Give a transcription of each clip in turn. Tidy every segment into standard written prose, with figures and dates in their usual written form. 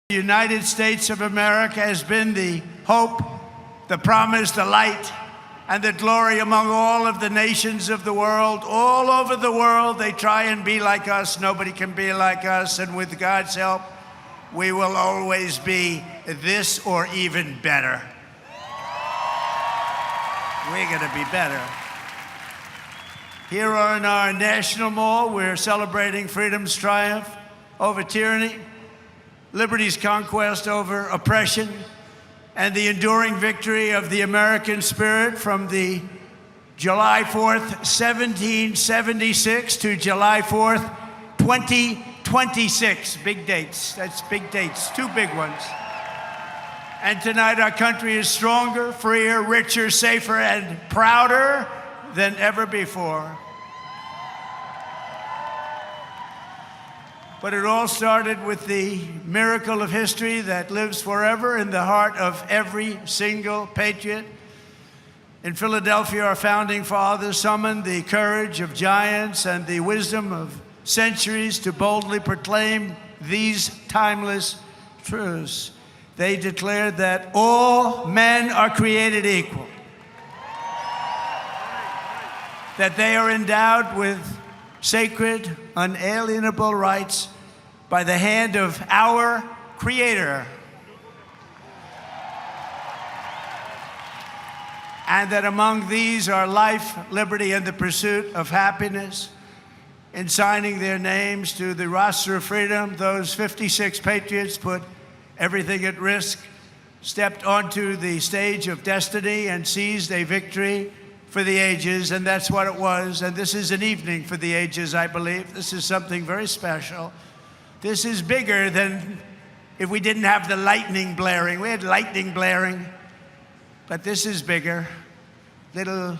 The United States of America has been the hope, the promise, the light, and the glory among all of the nations of the world. All over the world, they try and be like us. Nobody can be like us. And with God's help, we will always be this or even better. We're going to be better. Here in our National Mall, we're celebrating freedom's triumph over tyranny, liberty's conquest over oppression, and the enduring victory of the American spirit from the July 4th, 1776 to July 4th, 2026. Big dates. That's big dates. Two big ones. And tonight our country is stronger, freer, richer, safer, and prouder than ever before. But it all started with the miracle of history that lives forever in the heart of every single patriot. In Philadelphia, our founding fathers summoned the courage of giants and the wisdom of centuries to boldly proclaim these timeless truths. They declared that all men are created equal, that they are endowed with sacred, unalienable rights by the hand of our Creator, and that among these are life, liberty, and the pursuit of happiness. In signing their names to the roster of freedom, those 56 patriots put everything at risk, stepped onto the stage of destiny, and seized a victory for the ages, and that's what it was. And this is an evening for the ages, I believe. This is something very special. This is bigger than if we didn't have the lightning blaring. We had lightning blaring, but this is bigger. Little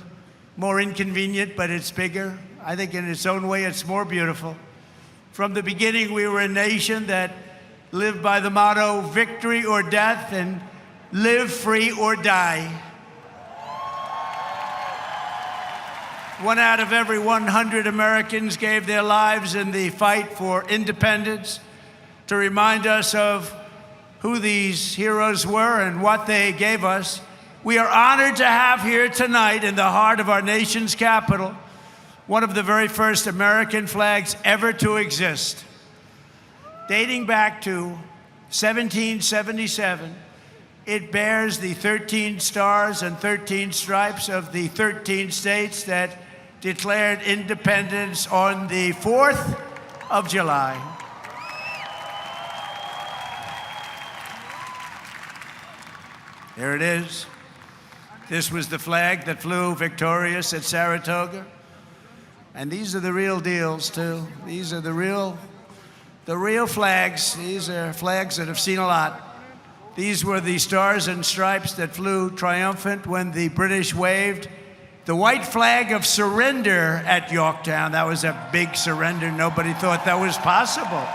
more inconvenient, but it's bigger. I think in its own way, it's more beautiful. From the beginning, we were a nation that lived by the motto, victory or death, and live free or die. 1 out of every 100 Americans gave their lives in the fight for independence to remind us of who these heroes were and what they gave us. We are honored to have here tonight in the heart of our nation's capital one of the very first American flags ever to exist. Dating back to 1777, it bears the 13 stars and 13 stripes of the 13 states that declared independence on the 4th of July. There it is. This was the flag that flew victorious at Saratoga. And these are the real deals, too. These are the real flags. These are flags that have seen a lot. These were the stars and stripes that flew triumphant when the British waved the white flag of surrender at Yorktown. That was a big surrender. Nobody thought that was possible.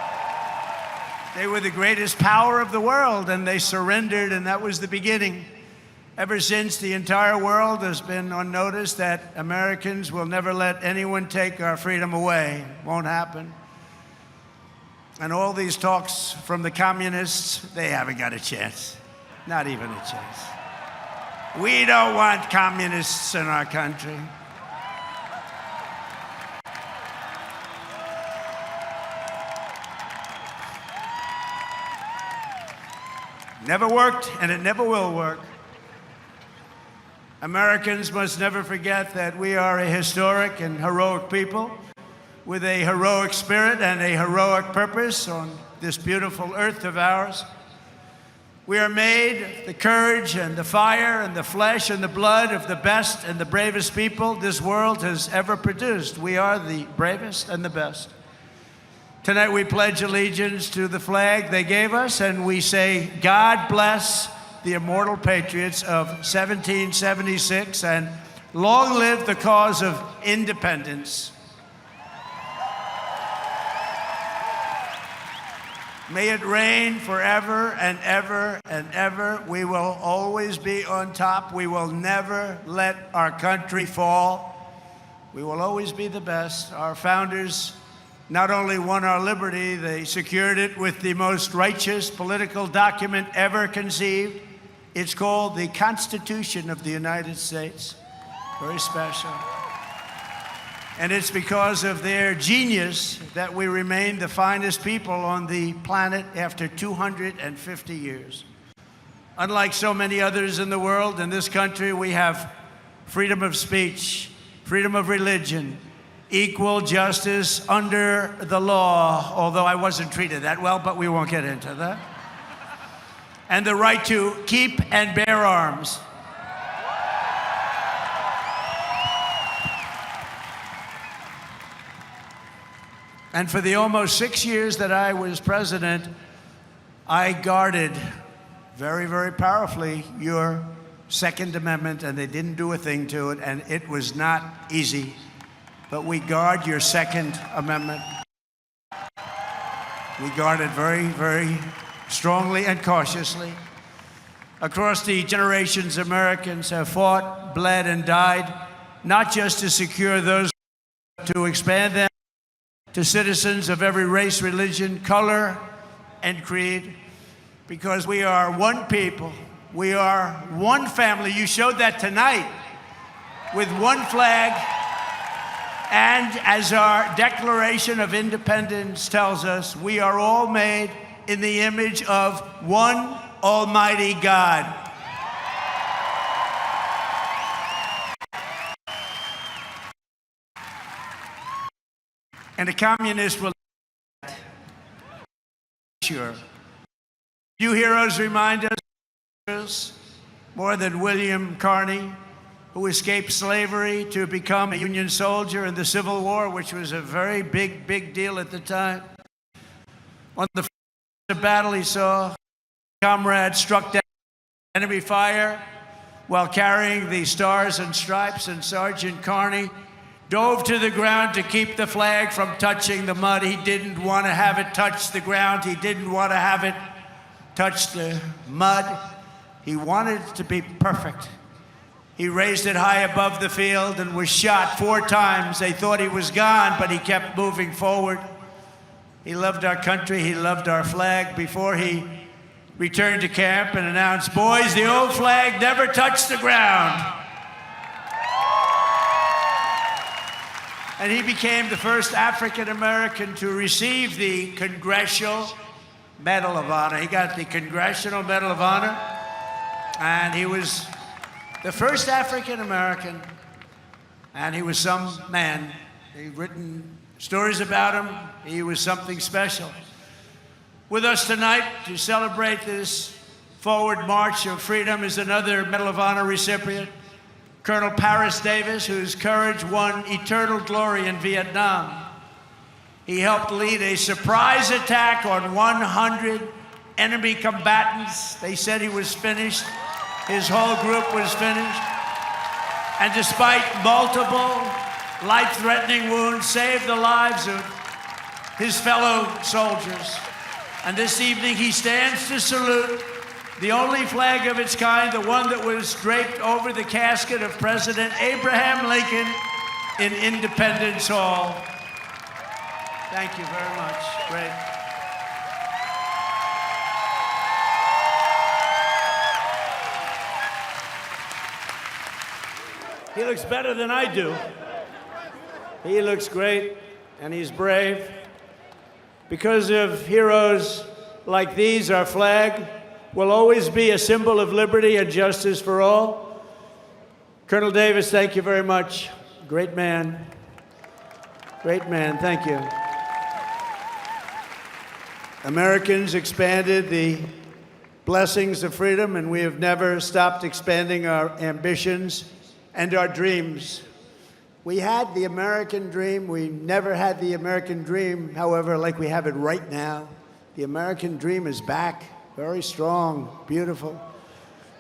They were the greatest power of the world, and they surrendered, and that was the beginning. Ever since, the entire world has been on notice that Americans will never let anyone take our freedom away. Won't happen. And all these talks from the communists, they haven't got a chance. Not even a chance. We don't want communists in our country. Never worked, and it never will work. Americans must never forget that we are a historic and heroic people with a heroic spirit and a heroic purpose on this beautiful earth of ours. We are made the courage and the fire and the flesh and the blood of the best and the bravest people this world has ever produced. We are the bravest and the best. Tonight we pledge allegiance to the flag they gave us, and we say, God bless the immortal patriots of 1776, and long live the cause of independence. May it reign forever and ever and ever. We will always be on top. We will never let our country fall. We will always be the best. Our founders not only won our liberty, they secured it with the most righteous political document ever conceived. It's called the Constitution of the United States. Very special. And it's because of their genius that we remain the finest people on the planet after 250 years. Unlike so many others in the world, in this country, we have freedom of speech, freedom of religion, equal justice under the law, although I wasn't treated that well, but we won't get into that. And the right to keep and bear arms. And for the almost 6 years that I was president, I guarded very, very powerfully your Second Amendment, and they didn't do a thing to it, and it was not easy. But we guard your Second Amendment. We guard it very, very strongly and cautiously. Across the generations, Americans have fought, bled, and died, not just to secure those, to expand them to citizens of every race, religion, color, and creed, because we are one people, we are one family. You showed that tonight with one flag, and as our Declaration of Independence tells us, we are all made in the image of one Almighty God. And a communist will sure. Few heroes remind us more than William Carney, who escaped slavery to become a Union soldier in the Civil War, which was a very big deal at the time. On the battle, he saw comrades struck down enemy fire while carrying the Stars and Stripes, and Sergeant Carney dove to the ground to keep the flag from touching the mud. He didn't want to have it touch the ground. He didn't want to have it touch the mud. He wanted it to be perfect. He raised it high above the field and was shot 4 times. They thought he was gone, but he kept moving forward. He loved our country. He loved our flag. Before he returned to camp and announced, "Boys, the old flag never touched the ground." And he became the first African American to receive the Congressional Medal of Honor. He got the Congressional Medal of Honor, and he was the first African American, and he was some man. They've written stories about him. He was something special. With us tonight to celebrate this forward march of freedom is another Medal of Honor recipient, Colonel Paris Davis, whose courage won eternal glory in Vietnam. He helped lead a surprise attack on 100 enemy combatants. They said he was finished. His whole group was finished. And despite multiple life-threatening wounds, saved the lives of his fellow soldiers. And this evening he stands to salute the only flag of its kind, the one that was draped over the casket of President Abraham Lincoln in Independence Hall. Thank you very much. Great. He looks better than I do. He looks great, and he's brave. Because of heroes like these, our flag will always be a symbol of liberty and justice for all. Colonel Davis, thank you very much. Great man. Great man, thank you. Americans expanded the blessings of freedom, and we have never stopped expanding our ambitions and our dreams. We had the American dream. We never had the American dream, however, like we have it right now. The American dream is back, very strong, beautiful.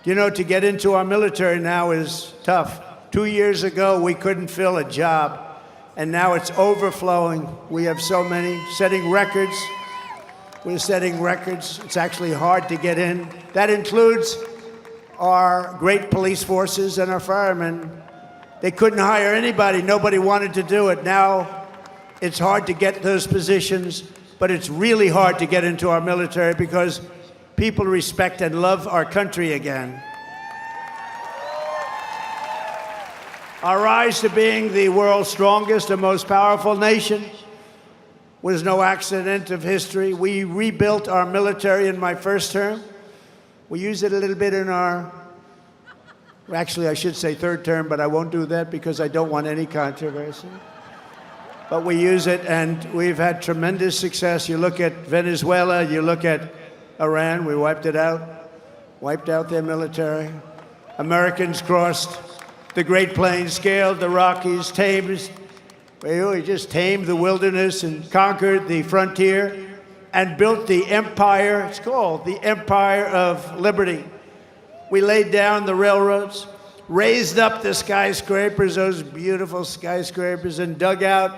You know, to get into our military now is tough. 2 years ago, we couldn't fill a job, and now it's overflowing. We have so many, setting records. We're setting records. It's actually hard to get in. That includes our great police forces and our firemen. They couldn't hire anybody. Nobody wanted to do it. Now It's hard to get those positions, but it's really hard to get into our military because people respect and love our country again. Our rise to being the world's strongest and most powerful nation was no accident of history. We rebuilt our military in my first term. We used it a little bit in our, actually I should say third term, but I won't do that because I don't want any controversy. But we use it, and we've had tremendous success. You look at Venezuela, you look at Iran, we wiped out their military. Americans crossed the Great Plains, scaled the Rockies, we just tamed the wilderness and conquered the frontier and built the empire. It's called the Empire of Liberty. We laid down the railroads, raised up the skyscrapers, those beautiful skyscrapers, and dug out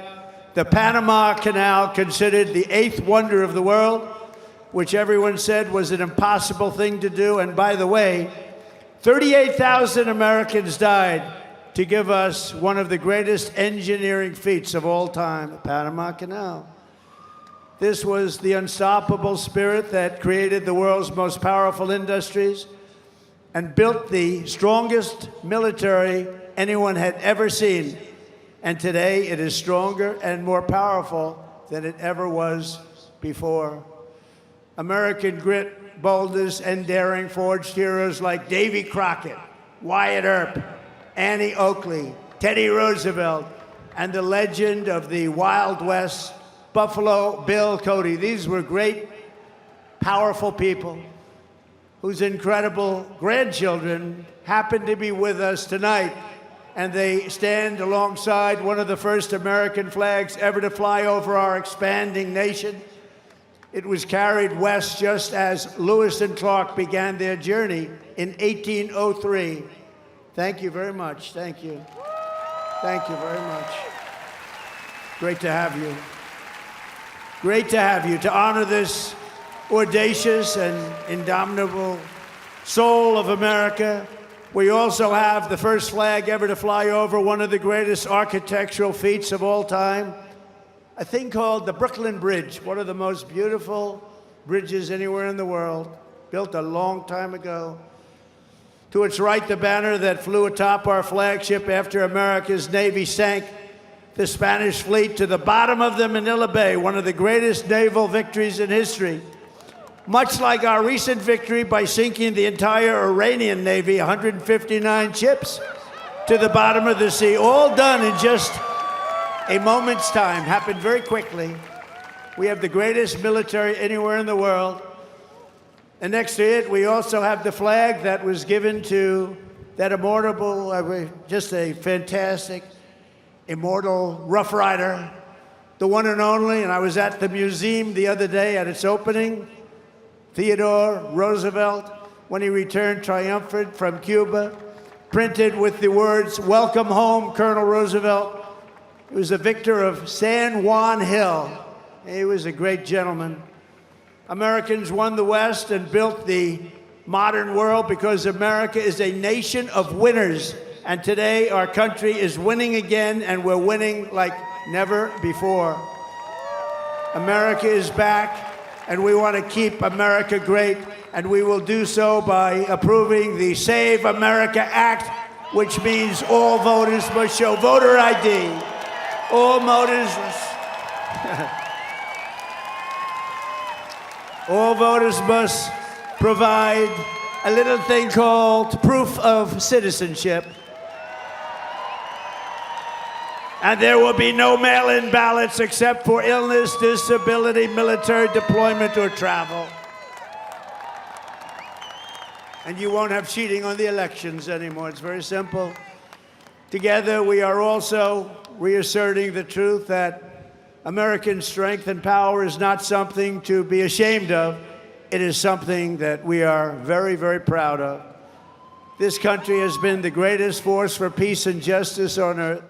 the Panama Canal, considered the eighth wonder of the world, which everyone said was an impossible thing to do. And by the way, 38,000 Americans died to give us one of the greatest engineering feats of all time, the Panama Canal. This was the unstoppable spirit that created the world's most powerful industries and built the strongest military anyone had ever seen. And today it is stronger and more powerful than it ever was before. American grit, boldness, and daring forged heroes like Davy Crockett, Wyatt Earp, Annie Oakley, Teddy Roosevelt, and the legend of the Wild West, Buffalo Bill Cody. These were great, powerful people whose incredible grandchildren happen to be with us tonight. And they stand alongside one of the first American flags ever to fly over our expanding nation. It was carried west just as Lewis and Clark began their journey in 1803. Thank you very much. Thank you. Thank you very much. Great to have you. Great to have you, to honor this audacious and indomitable soul of America. We also have the first flag ever to fly over one of the greatest architectural feats of all time, a thing called the Brooklyn Bridge, one of the most beautiful bridges anywhere in the world, built a long time ago. To its right, the banner that flew atop our flagship after America's Navy sank the Spanish fleet to the bottom of the Manila Bay, one of the greatest naval victories in history. Much like our recent victory by sinking the entire Iranian Navy, 159 ships, to the bottom of the sea, all done in just a moment's time, happened very quickly. We have the greatest military anywhere in the world. And next to it, we also have the flag that was given to that immortal, just a fantastic, immortal Rough Rider, the one and only. And I was at the museum the other day at its opening. Theodore Roosevelt, when he returned triumphant from Cuba, printed with the words, "Welcome home, Colonel Roosevelt." He was a victor of San Juan Hill. He was a great gentleman. Americans won the West and built the modern world because America is a nation of winners. And today our country is winning again, and we're winning like never before. America is back, and we want to keep America great, and we will do so by approving the Save America Act, which means all voters must show voter ID. All voters must provide a little thing called proof of citizenship. And there will be no mail-in ballots except for illness, disability, military deployment, or travel. And you won't have cheating on the elections anymore. It's very simple. Together, we are also reasserting the truth that American strength and power is not something to be ashamed of. It is something that we are very, very proud of. This country has been the greatest force for peace and justice on earth.